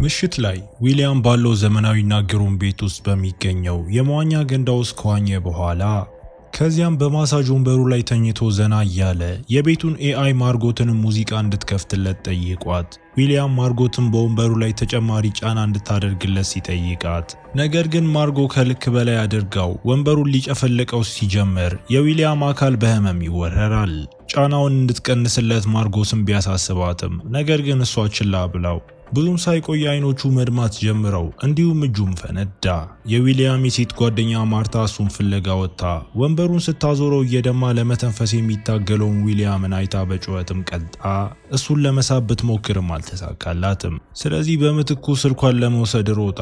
ምሽት ላይ ዊሊያም ባለው ዘመናዊና ግሩም ቤት ውስጥ በሚገኘው የመዋኛ ገንዳ ውስጥ ከዋኘ በኋላ ከዚያም በማሳጅ ወንበሩ ላይ ተኝቶ ዘና እያለ የቤቱን ኤአይ ማርጎትን ሙዚቃ እንድትከፍትለት ጠይቋት። ዊሊያም ማርጎትን በወንበሩ ላይ ተጨማሪ ጫና እንድታደርግለት ሲጠይቃት፣ ነገር ግን ማርጎ ከልክ በላይ አድርጋው ወንበሩን ሊጨፈልቀው ሲጀምር የዊሊያም አካል በህመም ይወረራል። ጫናውን እንድትቀንስለት ማርጎትን ቢያሳስባትም ነገር ግን እሷ ችላ ብላው ብዙም ሳይቆይ አይኖቹ መድማት ጀምረው እንዲሁም እጁም ፈነዳ። የዊሊያም የሴት ጓደኛ ማርታ እሱን ፍለጋ ወጥታ ወንበሩን ስታዞረው እየደማ ለመተንፈስ የሚታገለውን ዊሊያምን አይታ በጩኸትም ቀልጣ እሱን ለመሳብ ብትሞክርም አልተሳካላትም። ስለዚህ በምትኩ ስልኳን ለመውሰድ ሮጣ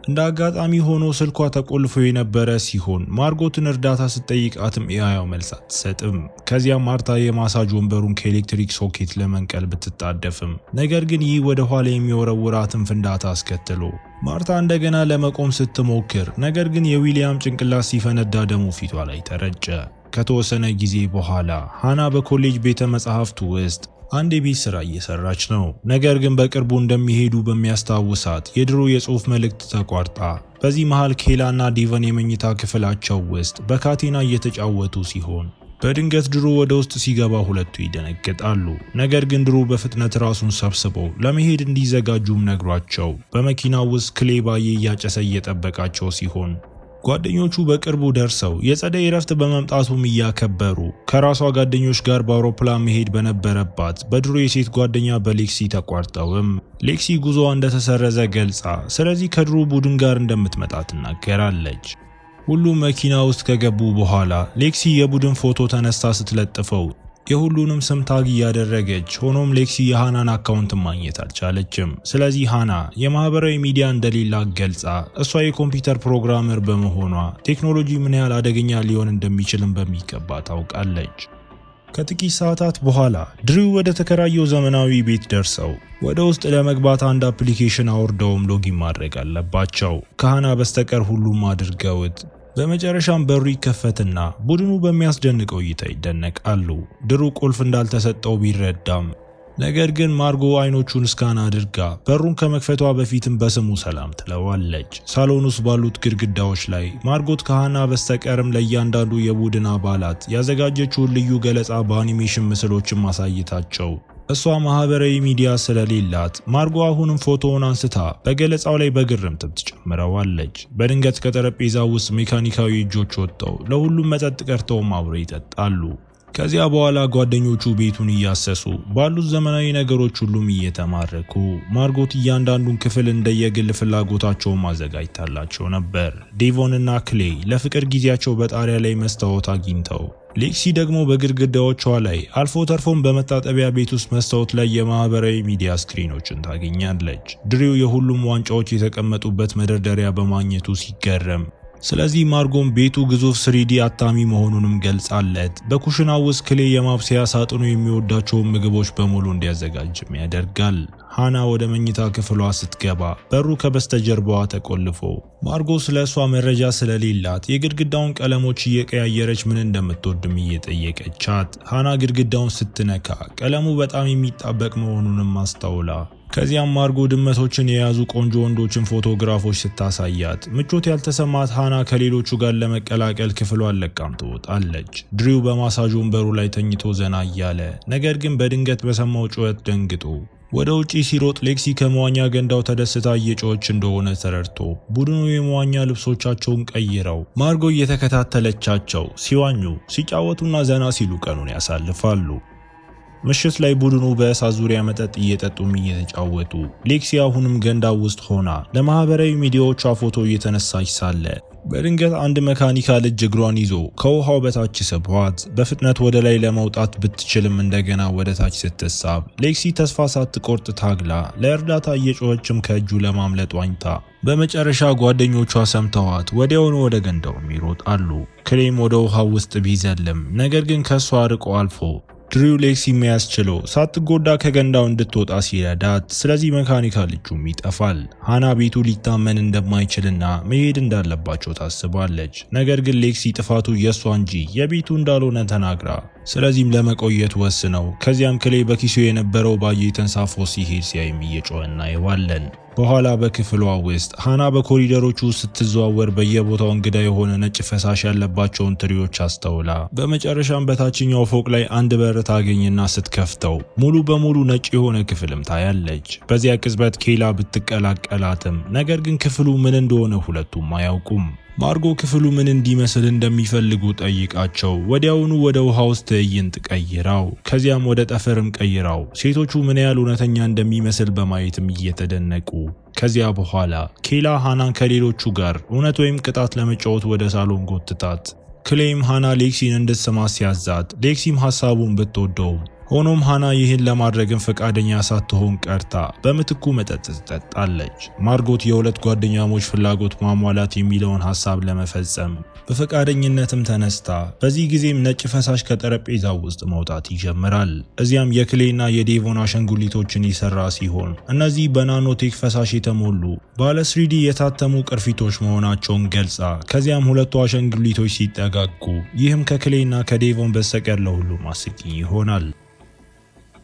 እንደ አጋጣሚ ሆኖ ስልኳ ተቆልፎ የነበረ ሲሆን ማርጎትን እርዳታ ስትጠይቃትም ኤአይዋ መልስ አትሰጥም። ከዚያም ማርታ የማሳጅ ወንበሩን ከኤሌክትሪክ ሶኬት ለመንቀል ብትጣደፍም ነገር ግን ይህ ወደ ኋላ የሚወረውራትን ፍንዳታ አስከትሎ ማርታ እንደገና ለመቆም ስትሞክር ነገር ግን የዊሊያም ጭንቅላት ሲፈነዳ ደሙ ፊቷ ላይ ተረጨ። ከተወሰነ ጊዜ በኋላ ሃና በኮሌጅ ቤተ መጻሕፍት ውስጥ አንድ የቤት ስራ እየሰራች ነው። ነገር ግን በቅርቡ እንደሚሄዱ በሚያስታውሳት የድሮ የጽሑፍ መልእክት ተቋርጣ በዚህ መሃል ኬላና ዲቨን የመኝታ ክፍላቸው ውስጥ በካቴና እየተጫወቱ ሲሆን በድንገት ድሮ ወደ ውስጥ ሲገባ ሁለቱ ይደነግጣሉ። ነገር ግን ድሮ በፍጥነት ራሱን ሰብስበው ለመሄድ እንዲዘጋጁም ነግሯቸው በመኪናው ውስጥ ክሌ ባዬ እያጨሰ እየጠበቃቸው ሲሆን ጓደኞቹ በቅርቡ ደርሰው የጸደይ እረፍት በመምጣቱም እያከበሩ ከራሷ ጓደኞች ጋር በአውሮፕላን መሄድ በነበረባት በድሮ የሴት ጓደኛ በሌክሲ ተቋርጠውም ሌክሲ ጉዞዋ እንደተሰረዘ ገልጻ ስለዚህ ከድሮ ቡድን ጋር እንደምትመጣ ትናገራለች። ሁሉም መኪና ውስጥ ከገቡ በኋላ ሌክሲ የቡድን ፎቶ ተነስታ ስትለጥፈው የሁሉንም ስም ታግ እያደረገች ሆኖም ሌክሲ የሃናን አካውንት ማግኘት አልቻለችም። ስለዚህ ሃና የማህበራዊ ሚዲያ እንደሌላት ገልጻ እሷ የኮምፒውተር ፕሮግራመር በመሆኗ ቴክኖሎጂ ምን ያህል አደገኛ ሊሆን እንደሚችልም በሚገባ ታውቃለች። ከጥቂት ሰዓታት በኋላ ድሪው ወደ ተከራየው ዘመናዊ ቤት ደርሰው ወደ ውስጥ ለመግባት አንድ አፕሊኬሽን አውርደውም ሎጊን ማድረግ አለባቸው። ከሃና በስተቀር ሁሉም አድርገውት በመጨረሻም በሩ ይከፈትና ቡድኑ በሚያስደንቀው እይታ ይደነቃሉ። ድሩ ቁልፍ እንዳልተሰጠው ቢረዳም ነገር ግን ማርጎ አይኖቹን ስካን አድርጋ በሩን ከመክፈቷ በፊትም በስሙ ሰላም ትለዋለች። ሳሎን ውስጥ ባሉት ግድግዳዎች ላይ ማርጎት ከሃና በስተቀርም ለእያንዳንዱ የቡድን አባላት ያዘጋጀችውን ልዩ ገለጻ በአኒሜሽን ምስሎችን ማሳየታቸው እሷ ማህበራዊ ሚዲያ ስለሌላት ማርጎ አሁንም ፎቶውን አንስታ በገለጻው ላይ በግርምት ትጨምረዋለች። በድንገት ከጠረጴዛው ውስጥ ሜካኒካዊ እጆች ወጥተው ለሁሉም መጠጥ ቀርተውም አብረው ይጠጣሉ። ከዚያ በኋላ ጓደኞቹ ቤቱን እያሰሱ ባሉት ዘመናዊ ነገሮች ሁሉም እየተማረኩ ማርጎት እያንዳንዱን ክፍል እንደየግል ፍላጎታቸው ማዘጋጅታላቸው ነበር። ዴቮን እና ክሌ ለፍቅር ጊዜያቸው በጣሪያ ላይ መስታወት አግኝተው ሌክሲ ደግሞ በግድግዳዎቿ ላይ አልፎ ተርፎም በመታጠቢያ ቤት ውስጥ መስታወት ላይ የማህበራዊ ሚዲያ ስክሪኖችን ታገኛለች። ድሪው የሁሉም ዋንጫዎች የተቀመጡበት መደርደሪያ በማግኘቱ ሲገረም ስለዚህ ማርጎም ቤቱ ግዙፍ 3D አታሚ መሆኑንም ገልጻለት በኩሽናው ውስጥ ክሌ የማብሰያ ሳጥኑ የሚወዳቸውን ምግቦች በሙሉ እንዲያዘጋጅም ያደርጋል። ሃና ወደ መኝታ ክፍሏ ስትገባ በሩ ከበስተጀርባዋ ተቆልፎ ማርጎ ስለሷ መረጃ ስለሌላት የግድግዳውን ቀለሞች እየቀያየረች ምን እንደምትወድም እየጠየቀቻት ሃና ግድግዳውን ስትነካ ቀለሙ በጣም የሚጣበቅ መሆኑንም አስተውላ ከዚያም ማርጎ ድመቶችን የያዙ ቆንጆ ወንዶችን ፎቶግራፎች ስታሳያት ምቾት ያልተሰማት ሃና ከሌሎቹ ጋር ለመቀላቀል ክፍሏን ለቃም ትወጣለች። ድሪው በማሳጅ ወንበሩ ላይ ተኝቶ ዘና እያለ ነገር ግን በድንገት በሰማው ጩኸት ደንግጦ ወደ ውጪ ሲሮጥ ሌክሲ ከመዋኛ ገንዳው ተደስታ እየጮኸች እንደሆነ ተረድቶ ቡድኑ የመዋኛ ልብሶቻቸውን ቀይረው ማርጎ እየተከታተለቻቸው ሲዋኙ ሲጫወቱና ዘና ሲሉ ቀኑን ያሳልፋሉ። ምሽት ላይ ቡድኑ በእሳት ዙሪያ መጠጥ እየጠጡም እየተጫወቱ ሌክሲ አሁንም ገንዳው ውስጥ ሆና ለማህበራዊ ሚዲያዎቿ ፎቶ እየተነሳች ሳለ በድንገት አንድ መካኒካል እጅ እግሯን ይዞ ከውሃው በታች ስቧት በፍጥነት ወደ ላይ ለመውጣት ብትችልም እንደገና ወደ ታች ስትሳብ ሌክሲ ተስፋ ሳትቆርጥ ታግላ ለእርዳታ እየጮኸችም ከእጁ ለማምለጥ ዋኝታ በመጨረሻ ጓደኞቿ ሰምተዋት ወዲያውኑ ወደ ገንዳውም ይሮጣሉ። ክሌም ወደ ውሃው ውስጥ ቢዘልም ነገር ግን ከሷ ርቆ አልፎ ድሪው ሌክሲ የሚያስችለው ሳትጎዳ ከገንዳው እንድትወጣ ሲረዳት ስለዚህ መካኒካል እጁም ይጠፋል። ሃና ቤቱ ሊታመን እንደማይችልና መሄድ እንዳለባቸው ታስባለች። ነገር ግን ሌክሲ ጥፋቱ የሷ እንጂ የቤቱ እንዳልሆነ ተናግራ ስለዚህም ለመቆየት ወስነው ከዚያም ክሌ በኪሱ የነበረው ባየ ተንሳፎ ሲሄድ ሲያይም እየጮኸ እናየዋለን። በኋላ በክፍሏ ውስጥ ሃና በኮሪደሮቹ ስትዘዋወር በየቦታው እንግዳ የሆነ ነጭ ፈሳሽ ያለባቸውን ትሪዎች አስተውላ በመጨረሻም በታችኛው ፎቅ ላይ አንድ በር ታገኝና ስትከፍተው ሙሉ በሙሉ ነጭ የሆነ ክፍልም ታያለች። በዚያ ቅጽበት ኬላ ብትቀላቀላትም ነገር ግን ክፍሉ ምን እንደሆነ ሁለቱም አያውቁም። ማርጎ ክፍሉ ምን እንዲመስል እንደሚፈልጉ ጠይቃቸው ወዲያውኑ ወደ ውሃ ውስጥ ትዕይንት ቀይራው ከዚያም ወደ ጠፈርም ቀይራው ሴቶቹ ምን ያህል እውነተኛ እንደሚመስል በማየትም እየተደነቁ ከዚያ በኋላ ኬላ ሃናን ከሌሎቹ ጋር እውነት ወይም ቅጣት ለመጫወት ወደ ሳሎን ጎትታት። ክሌም ሃና ሌክሲን እንድትሰማ ሲያዛት ሌክሲም ሐሳቡን ብትወደውም ሆኖም ሃና ይህን ለማድረግም ፈቃደኛ ሳትሆን ቀርታ በምትኩ መጠጥ ትጠጣለች። ማርጎት የሁለት ጓደኛሞች ፍላጎት ማሟላት የሚለውን ሐሳብ ለመፈጸም በፈቃደኝነትም ተነስታ በዚህ ጊዜም ነጭ ፈሳሽ ከጠረጴዛው ውስጥ መውጣት ይጀምራል። እዚያም የክሌና የዴቮን አሻንጉሊቶችን ይሰራ ሲሆን እነዚህ በናኖቴክ ፈሳሽ የተሞሉ ባለ 3D የታተሙ ቅርፊቶች መሆናቸውን ገልጻ ከዚያም ሁለቱ አሻንጉሊቶች ሲጠጋጉ ይህም ከክሌና ከዴቮን በስተቀር ለሁሉም አስቂኝ ይሆናል።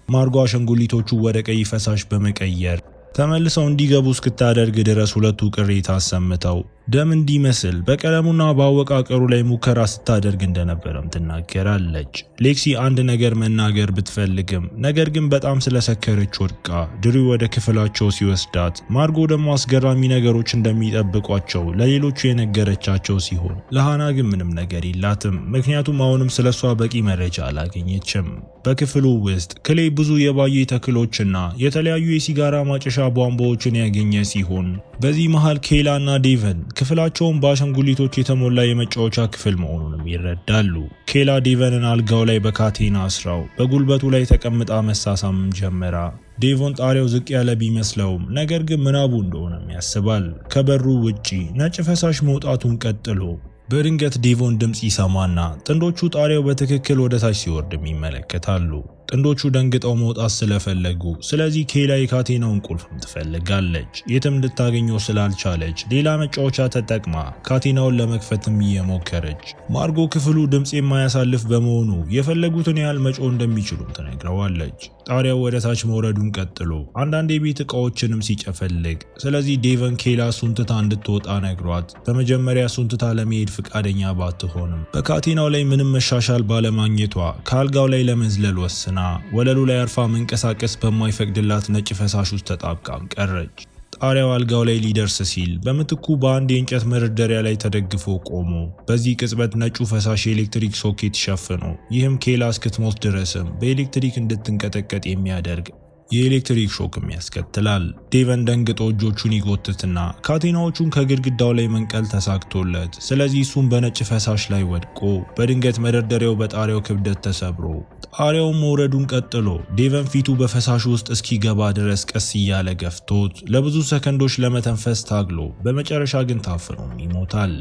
ማርጎ አሻንጉሊቶቹ ወደ ቀይ ፈሳሽ በመቀየር ተመልሰው እንዲገቡ እስክታደርግ ድረስ ሁለቱ ቅሬታ አሰምተው ደም እንዲመስል በቀለሙና በአወቃቀሩ ላይ ሙከራ ስታደርግ እንደነበረም ትናገራለች። ሌክሲ አንድ ነገር መናገር ብትፈልግም ነገር ግን በጣም ስለሰከረች ወድቃ ድሪው ወደ ክፍላቸው ሲወስዳት ማርጎ ደግሞ አስገራሚ ነገሮች እንደሚጠብቋቸው ለሌሎቹ የነገረቻቸው ሲሆን ለሃና ግን ምንም ነገር የላትም፣ ምክንያቱም አሁንም ስለሷ በቂ መረጃ አላገኘችም። በክፍሉ ውስጥ ክሌ ብዙ የባየ ተክሎችና የተለያዩ የሲጋራ ማጨሻ ቧንቧዎችን ያገኘ ሲሆን በዚህ መሃል ኬላና ዴቨን ክፍላቸውን በአሻንጉሊቶች የተሞላ የመጫወቻ ክፍል መሆኑንም ይረዳሉ። ኬላ ዴቨንን አልጋው ላይ በካቴና አስራው በጉልበቱ ላይ ተቀምጣ መሳሳም ጀመራ። ዴቮን ጣሪያው ዝቅ ያለ ቢመስለውም ነገር ግን ምናቡ እንደሆነም ያስባል። ከበሩ ውጪ ነጭ ፈሳሽ መውጣቱን ቀጥሎ በድንገት ዴቮን ድምጽ ይሰማና ጥንዶቹ ጣሪያው በትክክል ወደ ታች ሲወርድም ይመለከታሉ። ጥንዶቹ ደንግጠው መውጣት ስለፈለጉ ስለዚህ ኬላ የካቴናውን ቁልፍም ትፈልጋለች። የትም ልታገኘው ስላልቻለች ሌላ መጫወቻ ተጠቅማ ካቴናውን ለመክፈትም እየሞከረች ማርጎ ክፍሉ ድምጽ የማያሳልፍ በመሆኑ የፈለጉትን ያህል መጮህ እንደሚችሉም ትነግረዋለች። ጣሪያው ወደ ታች መውረዱን ቀጥሎ አንዳንድ የቤት እቃዎችንም ሲጨፈልግ ስለዚህ ዴቨን ኬላ ሱንትታ እንድትወጣ ነግሯት በመጀመሪያ ሱንትታ ለመሄድ ፍቃደኛ ባትሆንም በካቴናው ላይ ምንም መሻሻል ባለማግኘቷ ከአልጋው ላይ ለመዝለል ወስና ወለሉ ላይ አርፋ መንቀሳቀስ በማይፈቅድላት ነጭ ፈሳሽ ውስጥ ተጣብቃም ቀረች። ጣሪያው አልጋው ላይ ሊደርስ ሲል በምትኩ በአንድ የእንጨት መደርደሪያ ላይ ተደግፎ ቆሞ በዚህ ቅጽበት ነጩ ፈሳሽ የኤሌክትሪክ ሶኬት ሸፍኖ ይህም ኬላ እስክትሞት ድረስም በኤሌክትሪክ እንድትንቀጠቀጥ የሚያደርግ የኤሌክትሪክ ሾክም ያስከትላል። ዴቨን ደንግጦ እጆቹን ይጎትትና ካቴናዎቹን ከግድግዳው ላይ መንቀል ተሳክቶለት ስለዚህ እሱም በነጭ ፈሳሽ ላይ ወድቆ በድንገት መደርደሪያው በጣሪያው ክብደት ተሰብሮ ጣሪያውን መውረዱን ቀጥሎ ዴቨን ፊቱ በፈሳሹ ውስጥ እስኪገባ ድረስ ቀስ እያለ ገፍቶት ለብዙ ሰከንዶች ለመተንፈስ ታግሎ በመጨረሻ ግን ታፍኖም ይሞታል።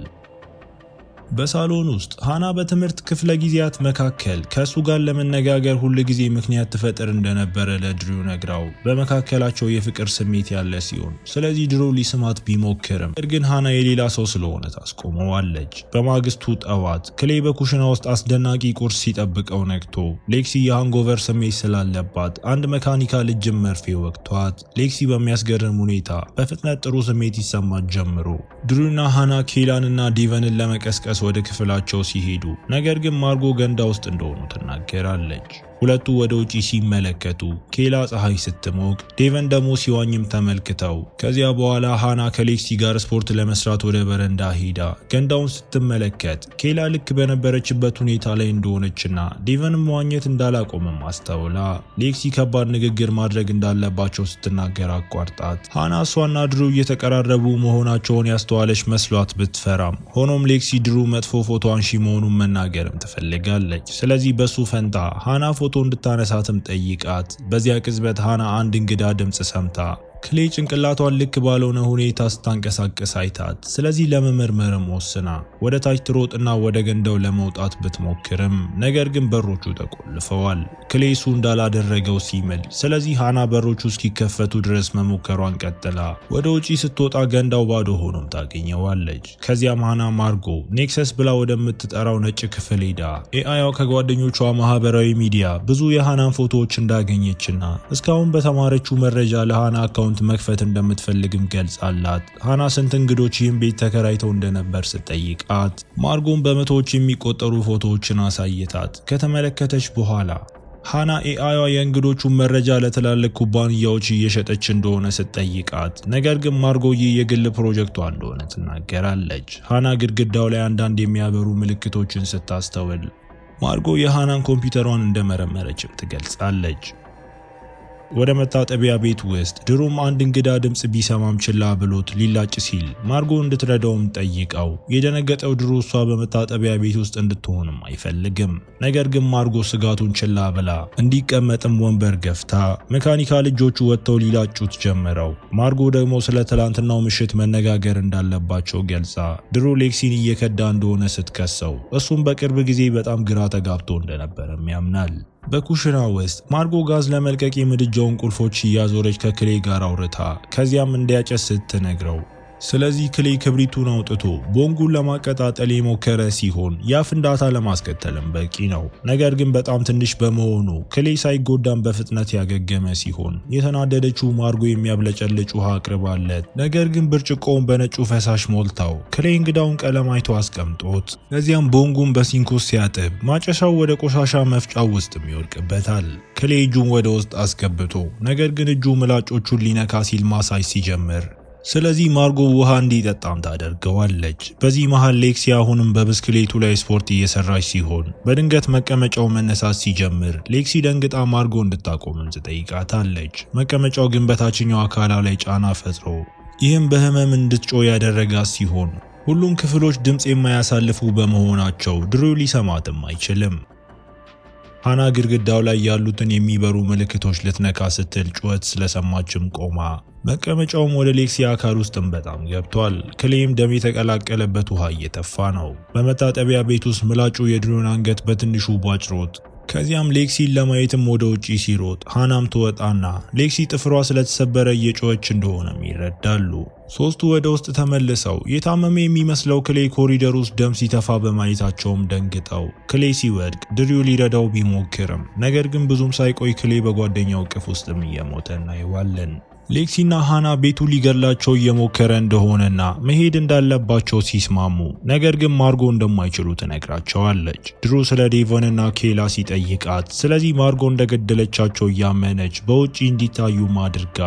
በሳሎን ውስጥ ሃና በትምህርት ክፍለ ጊዜያት መካከል ከሱ ጋር ለመነጋገር ሁል ጊዜ ምክንያት ትፈጥር እንደነበረ ለድሪው ነግራው በመካከላቸው የፍቅር ስሜት ያለ ሲሆን ስለዚህ ድሮ ሊስማት ቢሞክርም ግን ሃና የሌላ ሰው ስለሆነ ታስቆመዋለች። በማግስቱ ጠዋት ክሌ በኩሽና ውስጥ አስደናቂ ቁርስ ሲጠብቀው ነግቶ ሌክሲ የሃንጎቨር ስሜት ስላለባት አንድ መካኒካል እጅም መርፌ ወቅቷት ሌክሲ በሚያስገርም ሁኔታ በፍጥነት ጥሩ ስሜት ይሰማት ጀምሮ ድሪውና ሃና ኬላንና ዴቨንን ለመቀስቀስ ወደ ክፍላቸው ሲሄዱ ነገር ግን ማርጎ ገንዳ ውስጥ እንደሆኑ ትናገራለች። ሁለቱ ወደ ውጪ ሲመለከቱ ኬላ ፀሐይ ስትሞቅ ዴቨን ደግሞ ሲዋኝም ተመልክተው ከዚያ በኋላ ሃና ከሌክሲ ጋር ስፖርት ለመስራት ወደ በረንዳ ሄዳ ገንዳውን ስትመለከት ኬላ ልክ በነበረችበት ሁኔታ ላይ እንደሆነችና ዴቨንም መዋኘት እንዳላቆመም አስተውላ ሌክሲ ከባድ ንግግር ማድረግ እንዳለባቸው ስትናገር አቋርጣት ሃና እሷና ድሩ እየተቀራረቡ መሆናቸውን ያስተዋለች መስሏት ብትፈራም ሆኖም ሌክሲ ድሩ መጥፎ ፎቶ አንሺ መሆኑን መናገርም ትፈልጋለች። ስለዚህ በሱ ፈንታ ሃና ፎቶ እንድታነሳትም ጠይቃት በዚያ ቅጽበት ሃና አንድ እንግዳ ድምጽ ሰምታ ክሌ ጭንቅላቷን ልክ ባልሆነ ሁኔታ ስታንቀሳቀስ አይታት፣ ስለዚህ ለመመርመርም ወስና ወደ ታች ትሮጥና ወደ ገንዳው ለመውጣት ብትሞክርም ነገር ግን በሮቹ ተቆልፈዋል። ክሌ እሱ እንዳላደረገው ሲምል፣ ስለዚህ ሃና በሮቹ እስኪከፈቱ ድረስ መሞከሯን ቀጥላ ወደ ውጪ ስትወጣ ገንዳው ባዶ ሆኖም ታገኘዋለች። ከዚያም ሃና ማርጎ ኔክሰስ ብላ ወደምትጠራው ነጭ ክፍል ሄዳ ኤአይዋ ከጓደኞቿ ማህበራዊ ሚዲያ ብዙ የሃናን ፎቶዎች እንዳገኘችና እስካሁን በተማረችው መረጃ ለሃና አካውንት መክፈት እንደምትፈልግም ገልጻላት። ሃና ስንት እንግዶች ይህን ቤት ተከራይተው እንደነበር ስትጠይቃት ማርጎን በመቶዎች የሚቆጠሩ ፎቶዎችን አሳይታት ከተመለከተች በኋላ ሃና ኤአይዋ የእንግዶቹን መረጃ ለትላልቅ ኩባንያዎች እየሸጠች እንደሆነ ስትጠይቃት ነገር ግን ማርጎ ይህ የግል ፕሮጀክቷ እንደሆነ ትናገራለች። ሃና ግድግዳው ላይ አንዳንድ የሚያበሩ ምልክቶችን ስታስተውል ማርጎ የሃናን ኮምፒውተሯን እንደመረመረችም ትገልጻለች። ወደ መታጠቢያ ቤት ውስጥ ድሩም አንድ እንግዳ ድምጽ ቢሰማም ችላ ብሎት ሊላጭ ሲል ማርጎ እንድትረዳውም ጠይቀው የደነገጠው ድሩ እሷ በመታጠቢያ ቤት ውስጥ እንድትሆንም አይፈልግም። ነገር ግን ማርጎ ስጋቱን ችላ ብላ እንዲቀመጥም ወንበር ገፍታ መካኒካል እጆቹ ወጥተው ሊላጩት ጀመረው። ማርጎ ደግሞ ስለ ትላንትናው ምሽት መነጋገር እንዳለባቸው ገልጻ ድሩ ሌክሲን እየከዳ እንደሆነ ስትከሰው እሱም በቅርብ ጊዜ በጣም ግራ ተጋብቶ እንደነበረም ያምናል። በኩሽና ውስጥ ማርጎ ጋዝ ለመልቀቅ የምድጃውን ቁልፎች እያዞረች ከክሌ ጋር አውርታ ከዚያም እንዲያጨስ ስትነግረው ስለዚህ ክሌ ክብሪቱን አውጥቶ ቦንጉን ለማቀጣጠል የሞከረ ሲሆን ያ ፍንዳታ ለማስከተልም በቂ ነው። ነገር ግን በጣም ትንሽ በመሆኑ ክሌ ሳይጎዳም በፍጥነት ያገገመ ሲሆን የተናደደችው ማርጎ የሚያብለጨልጭ ውሃ አቅርባለት ነገር ግን ብርጭቆውን በነጩ ፈሳሽ ሞልታው ክሌ እንግዳውን ቀለም አይቶ አስቀምጦት ከዚያም ቦንጉን በሲንክ ውስጥ ሲያጥብ ማጨሻው ወደ ቆሻሻ መፍጫው ውስጥም ይወድቅበታል። ክሌ እጁን ወደ ውስጥ አስገብቶ ነገር ግን እጁ ምላጮቹን ሊነካ ሲል ማሳጅ ሲጀምር ስለዚህ ማርጎ ውሃ እንዲጠጣም ታደርገዋለች። በዚህ መሃል ሌክሲ አሁንም በብስክሌቱ ላይ ስፖርት እየሰራች ሲሆን በድንገት መቀመጫው መነሳት ሲጀምር ሌክሲ ደንግጣ ማርጎ እንድታቆምም ትጠይቃታለች። መቀመጫው ግን በታችኛው አካሏ ላይ ጫና ፈጥሮ ይህም በህመም እንድትጮህ ያደረጋት ሲሆን ሁሉም ክፍሎች ድምፅ የማያሳልፉ በመሆናቸው ድሩ ሊሰማትም አይችልም። ሃና ግድግዳው ላይ ያሉትን የሚበሩ ምልክቶች ልትነካ ስትል ጩኸት ስለሰማችም ቆማ መቀመጫውም ወደ ሌክሲ አካል ውስጥም በጣም ገብቷል። ክሌም ደም የተቀላቀለበት ውሃ እየተፋ ነው። በመታጠቢያ ቤት ውስጥ ምላጩ የድሩን አንገት በትንሹ ቧጭሮት ከዚያም ሌክሲን ለማየትም ወደ ውጪ ሲሮጥ ሃናም ትወጣና ሌክሲ ጥፍሯ ስለተሰበረ እየጮኸች እንደሆነም ይረዳሉ። ሶስቱ ወደ ውስጥ ተመልሰው የታመመ የሚመስለው ክሌ ኮሪደር ውስጥ ደም ሲተፋ በማየታቸውም ደንግጠው ክሌ ሲወድቅ ድሪው ሊረዳው ቢሞክርም ነገር ግን ብዙም ሳይቆይ ክሌ በጓደኛው እቅፍ ውስጥም እየሞተ እናየዋለን። ሌክሲና ሃና ቤቱ ሊገላቸው እየሞከረ እንደሆነና መሄድ እንዳለባቸው ሲስማሙ ነገር ግን ማርጎ እንደማይችሉ ትነግራቸዋለች። ድሩ ስለ ዴቨንና ኬላ ሲጠይቃት ስለዚህ ማርጎ እንደገደለቻቸው እያመነች በውጪ እንዲታዩም አድርጋ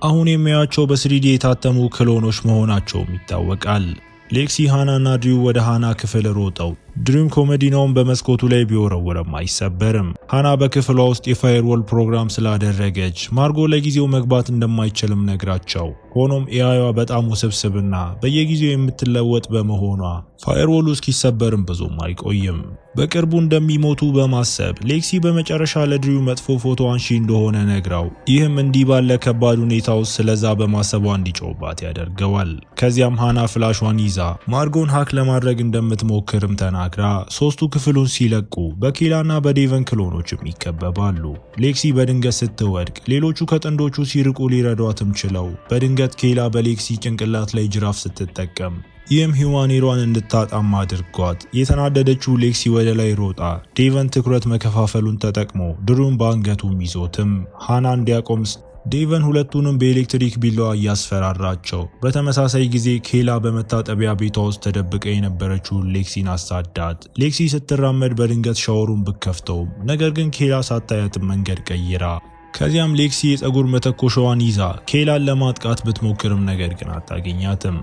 አሁን የሚያዩቸው በስሪዲ የታተሙ ክሎኖች መሆናቸውም ይታወቃል። ሌክሲ ሃናና ድሪው ወደ ሃና ክፍል ሮጠው ድሪም ኮሜዲናውን በመስኮቱ ላይ ቢወረወረም አይሰበርም። ሃና በክፍሏ ውስጥ የፋየርዎል ፕሮግራም ስላደረገች ማርጎ ለጊዜው መግባት እንደማይችልም ነግራቸው፣ ሆኖም ኤአይዋ በጣም ውስብስብና በየጊዜው የምትለወጥ በመሆኗ ፋየርዎሉ እስኪሰበርም ብዙም አይቆይም። በቅርቡ እንደሚሞቱ በማሰብ ሌክሲ በመጨረሻ ለድሪው መጥፎ ፎቶ አንሺ እንደሆነ ነግራው ይህም እንዲህ ባለ ከባድ ሁኔታ ውስጥ ስለዛ በማሰቧ እንዲጮባት ያደርገዋል። ከዚያም ሃና ፍላሿን ይዛ ማርጎን ሃክ ለማድረግ እንደምትሞክርም ተናግራ ሶስቱ ክፍሉን ሲለቁ በኬላና በዴቨን ክሎኖችም ይከበባሉ። ሌክሲ በድንገት ስትወድቅ ሌሎቹ ከጥንዶቹ ሲርቁ ሊረዷትም ችለው በድንገት ኬላ በሌክሲ ጭንቅላት ላይ ጅራፍ ስትጠቀም ይህም ሂዩማኔሯን እንድታጣም አድርጓት የተናደደችው ሌክሲ ወደ ላይ ሮጣ ዴቨን ትኩረት መከፋፈሉን ተጠቅሞ ድሩን በአንገቱም ይዞትም ሃና እንዲያቆም ዴቨን ሁለቱንም በኤሌክትሪክ ቢላዋ እያስፈራራቸው በተመሳሳይ ጊዜ ኬላ በመታጠቢያ ቤቷ ውስጥ ተደብቀ የነበረችውን ሌክሲን አሳዳት። ሌክሲ ስትራመድ በድንገት ሻወሩን ብከፍተውም ነገር ግን ኬላ ሳታያትም መንገድ ቀይራ ከዚያም ሌክሲ የፀጉር መተኮሻዋን ይዛ ኬላን ለማጥቃት ብትሞክርም ነገር ግን አታገኛትም።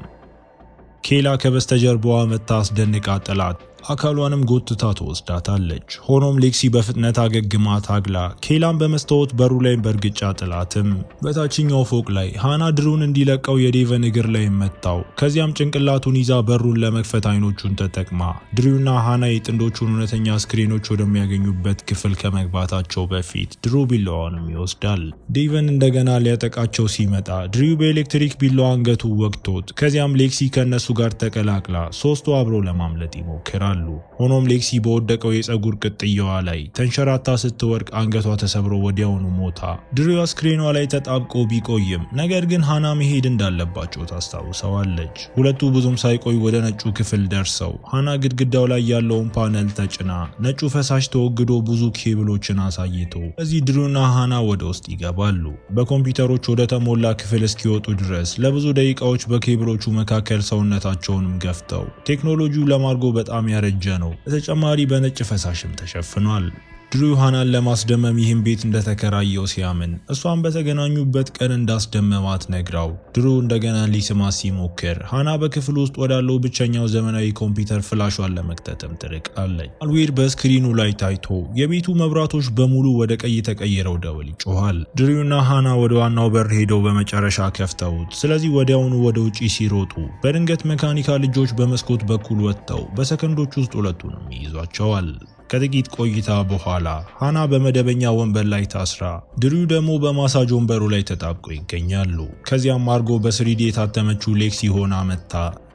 ኬላ ከበስተጀርባዋ መታ አስደንቃ ጥላት አካሏንም ጎትታ ትወስዳታለች። ሆኖም ሌክሲ በፍጥነት አገግማ ታግላ ኬላን በመስታወት በሩ ላይ በእርግጫ ጥላትም በታችኛው ፎቅ ላይ ሃና ድሩን እንዲለቀው የዴቨን እግር ላይ መታው። ከዚያም ጭንቅላቱን ይዛ በሩን ለመክፈት አይኖቹን ተጠቅማ ድሩና ሃና የጥንዶቹን እውነተኛ ስክሪኖች ወደሚያገኙበት ክፍል ከመግባታቸው በፊት ድሩ ቢላዋንም ይወስዳል። ዴቨን እንደገና ሊያጠቃቸው ሲመጣ ድሩ በኤሌክትሪክ ቢላዋ አንገቱ ወቅቶት ከዚያም ሌክሲ ከነሱ ጋር ተቀላቅላ ሶስቱ አብረው ለማምለጥ ይሞክራሉ። ሆኖም ሌክሲ በወደቀው የፀጉር ቅጥያዋ ላይ ተንሸራታ ስትወድቅ አንገቷ ተሰብሮ ወዲያውኑ ሞታ ድሩ አስክሬኗ ላይ ተጣብቆ ቢቆይም ነገር ግን ሃና መሄድ እንዳለባቸው ታስታውሰዋለች። ሁለቱ ብዙም ሳይቆይ ወደ ነጩ ክፍል ደርሰው ሃና ግድግዳው ላይ ያለውን ፓነል ተጭና ነጩ ፈሳሽ ተወግዶ ብዙ ኬብሎችን አሳይቶ እዚህ ድሩና ሃና ወደ ውስጥ ይገባሉ። በኮምፒውተሮች ወደ ተሞላ ክፍል እስኪወጡ ድረስ ለብዙ ደቂቃዎች በኬብሎቹ መካከል ሰውነታቸውንም ገፍተው ቴክኖሎጂው ለማርጎ በጣም ያረጀ ነው። በተጨማሪ በነጭ ፈሳሽም ተሸፍኗል። ድሩ ሃናን ለማስደመም ይህን ቤት እንደተከራየው ሲያምን እሷን በተገናኙበት ቀን እንዳስደመማት ነግራው ድሩ እንደገና ሊስማት ሲሞክር ሃና በክፍል ውስጥ ወዳለው ብቸኛው ዘመናዊ ኮምፒውተር ፍላሿን ለመክተትም ትርቃለች። ማልዌር በስክሪኑ ላይ ታይቶ የቤቱ መብራቶች በሙሉ ወደ ቀይ ተቀይረው ደወል ይጮሃል። ድሩና ሃና ወደ ዋናው በር ሄደው በመጨረሻ ከፍተውት ስለዚህ ወዲያውኑ ወደ ውጪ ሲሮጡ በድንገት መካኒካል ልጆች በመስኮት በኩል ወጥተው በሰከንዶች ውስጥ ሁለቱንም ይይዟቸዋል። ከጥቂት ቆይታ በኋላ ሃና በመደበኛ ወንበር ላይ ታስራ ድሩ ደግሞ በማሳጅ ወንበሩ ላይ ተጣብቆ ይገኛሉ። ከዚያም ማርጎ በስሪዲ የታተመችው ሌክሲ ሆና መጥታ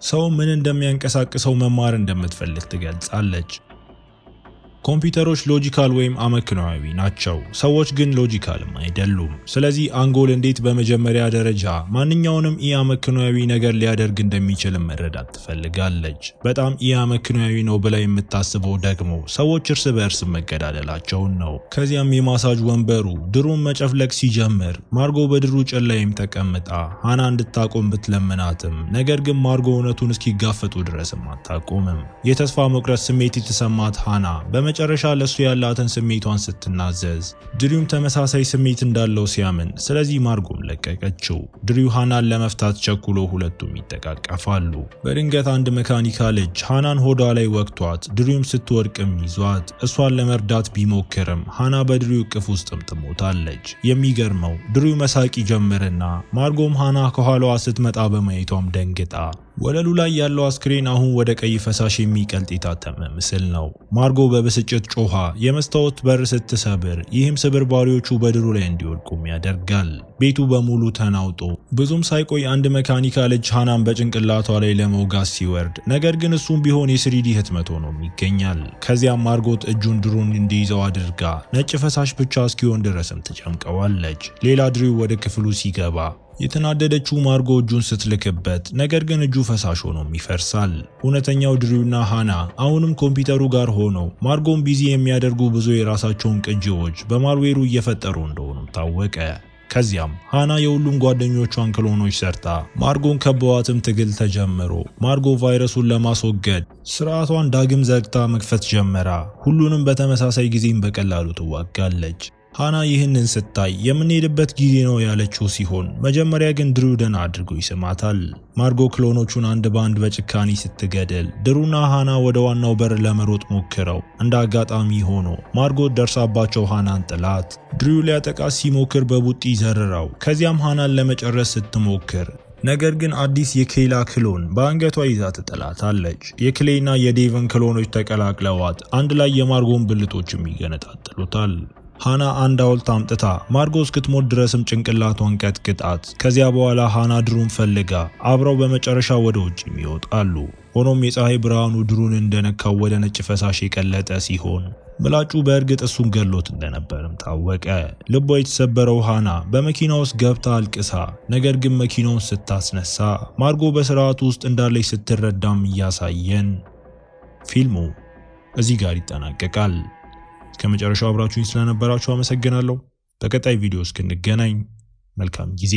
ሰው ምን እንደሚያንቀሳቅሰው መማር እንደምትፈልግ ትገልጻለች። ኮምፒውተሮች ሎጂካል ወይም አመክንዮአዊ ናቸው፣ ሰዎች ግን ሎጂካልም አይደሉም። ስለዚህ አንጎል እንዴት በመጀመሪያ ደረጃ ማንኛውንም ኢአመክንዮአዊ ነገር ሊያደርግ እንደሚችል መረዳት ትፈልጋለች። በጣም ኢአመክንዮአዊ ነው ብላ የምታስበው ደግሞ ሰዎች እርስ በእርስ መገዳደላቸውን ነው። ከዚያም የማሳጅ ወንበሩ ድሩን መጨፍለቅ ሲጀምር ማርጎ በድሩ ጭን ላይም ተቀምጣ ሃና እንድታቆም ብትለምናትም ነገር ግን ማርጎ እውነቱን እስኪጋፈጡ ድረስም አታቆምም። የተስፋ መቁረጥ ስሜት የተሰማት ሃና በመጨረሻ ለሱ ያላትን ስሜቷን ስትናዘዝ ድሪውም ተመሳሳይ ስሜት እንዳለው ሲያምን ስለዚህ ማርጎም ለቀቀችው። ድሪው ሃናን ለመፍታት ቸኩሎ ሁለቱም ይተቃቀፋሉ። በድንገት አንድ መካኒካል እጅ ሃናን ሆዷ ላይ ወቅቷት ድሪውም ስትወድቅም ይዟት እሷን ለመርዳት ቢሞክርም ሃና በድሪው እቅፍ ውስጥም ትሞታለች። የሚገርመው ድሪው መሳቅ ጀመረና ማርጎም ሃና ከኋላዋ ስትመጣ በማየቷም ደንግጣ ወለሉ ላይ ያለው አስክሬን አሁን ወደ ቀይ ፈሳሽ የሚቀልጥ የታተመ ምስል ነው። ማርጎ በብስጭት ጮሃ የመስታወት በር ስትሰብር ይህም ስብርባሪዎቹ በድሩ ላይ እንዲወድቁም ያደርጋል። ቤቱ በሙሉ ተናውጦ ብዙም ሳይቆይ አንድ መካኒካል እጅ ሃናን በጭንቅላቷ ላይ ለመውጋት ሲወርድ ነገር ግን እሱም ቢሆን የስሪዲ ህትመት ሆኖም ይገኛል። ከዚያም ማርጎት እጁን ድሩን እንዲይዘው አድርጋ ነጭ ፈሳሽ ብቻ እስኪሆን ድረስም ትጨምቀዋለች። ሌላ ድሪው ወደ ክፍሉ ሲገባ የተናደደችው ማርጎ እጁን ስትልክበት ነገር ግን እጁ ፈሳሽ ሆኖም ይፈርሳል። እውነተኛው ድሪውና ሃና አሁንም ኮምፒውተሩ ጋር ሆነው ማርጎን ቢዚ የሚያደርጉ ብዙ የራሳቸውን ቅጂዎች በማልዌሩ እየፈጠሩ እንደሆኑም ታወቀ። ከዚያም ሃና የሁሉም ጓደኞቿን ክሎኖች ሰርታ ማርጎን ከበዋትም ትግል ተጀምሮ ማርጎ ቫይረሱን ለማስወገድ ስርዓቷን ዳግም ዘግታ መክፈት ጀመራ። ሁሉንም በተመሳሳይ ጊዜም በቀላሉ ትዋጋለች። ሃና ይህንን ስታይ የምንሄድበት ጊዜ ነው ያለችው ሲሆን መጀመሪያ ግን ድሩ ደህና አድርጎ ይስማታል። ማርጎ ክሎኖቹን አንድ በአንድ በጭካኔ ስትገደል ድሩና ሃና ወደ ዋናው በር ለመሮጥ ሞክረው እንደ አጋጣሚ ሆኖ ማርጎ ደርሳባቸው ሃናን ጥላት ድሩ ሊያጠቃት ሲሞክር በቡጢ ዘርራው ከዚያም ሃናን ለመጨረስ ስትሞክር ነገር ግን አዲስ የኬላ ክሎን በአንገቷ ይዛ ትጥላታለች። የክሌና የዴቨን ክሎኖች ተቀላቅለዋት አንድ ላይ የማርጎን ብልቶችም ይገነጣጥሉታል። ሃና አንድ ሐውልት አምጥታ ማርጎ እስክትሞት ድረስም ጭንቅላቷን ቀጥቅጣት ከዚያ በኋላ ሃና ድሩን ፈልጋ አብረው በመጨረሻ ወደ ውጭ ይወጣሉ። ሆኖም የፀሐይ ብርሃኑ ድሩን እንደነካው ወደ ነጭ ፈሳሽ የቀለጠ ሲሆን ምላጩ በእርግጥ እሱን ገሎት እንደነበርም ታወቀ። ልቧ የተሰበረው ሃና በመኪና ውስጥ ገብታ አልቅሳ ነገር ግን መኪናውን ስታስነሳ ማርጎ በስርዓቱ ውስጥ እንዳለች ስትረዳም እያሳየን ፊልሙ እዚህ ጋር ይጠናቀቃል። ከመጨረሻው አብራችሁኝ ስለነበራችሁ አመሰግናለሁ። በቀጣይ ቪዲዮ እስክንገናኝ መልካም ጊዜ